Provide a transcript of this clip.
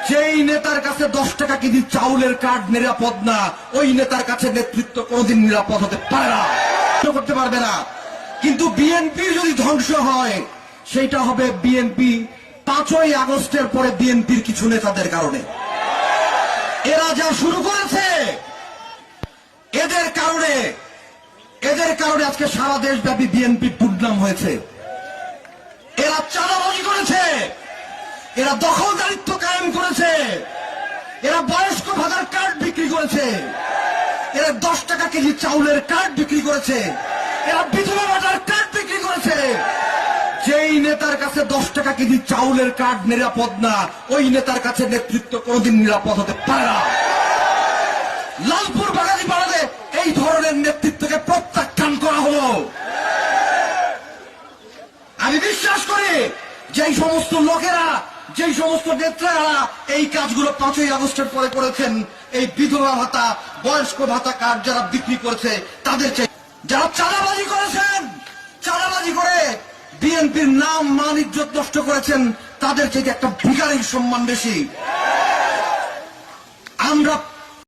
যেই নেতার কাছে 10 টাকা কেজি চাউলের কার্ড নিরাপদ না, ওই নেতার কাছে নেতৃত্ব কোনোদিন নিরাপদ হতে পারে না, করতে পারবে না। কিন্তু বিএনপি যদি ধ্বংস হয়, সেটা হবে বিএনপি 5ই আগস্টের পরে বিএনপির কিছু নেতাদের কারণে। এরা যা শুরু করেছে, এদের কারণে আজকে সারা দেশব্যাপী বিএনপি দুর্নাম হয়েছে। এরা চাঁদাবাজি করেছে, এরা দখলদারিত্ব কায়েম করেছে, এরা বয়স্ক ভাতার কার্ড বিক্রি করেছে, এরা 10 টাকা কেজি চাউলের কার্ড বিক্রি করেছে, এরা বিধবা ভাতার কার্ড বিক্রি করেছে। যেই নেতার কাছে 10 টাকা কেজি চাউলের কার্ড নিরাপদ না, ওই নেতার কাছে নেতৃত্ব কোনোদিন নিরাপদ হতে পারে না। লালপুর বাগাতিপাড়াতে এই ধরনের নেতৃত্বকে প্রত্যাখ্যান করা হলো। আমি বিশ্বাস করি যেই সমস্ত লোকেরা, যেই সমস্ত নেতারা এই কাজগুলো 5ই আগস্টের পরে করেছেন, এই বিধবা ভাতা, বয়স্ক ভাতা কার্ড যারা বিক্রি করেছে, তাদের চাই। যারা চাঁদাবাজি করেছেন, চাঁদাবাজি করে বিএনপির নাম মান ইজ্জত নষ্ট করেছেন, তাদের চাইতে একটা ভিখারির সম্মান বেশি। আমরা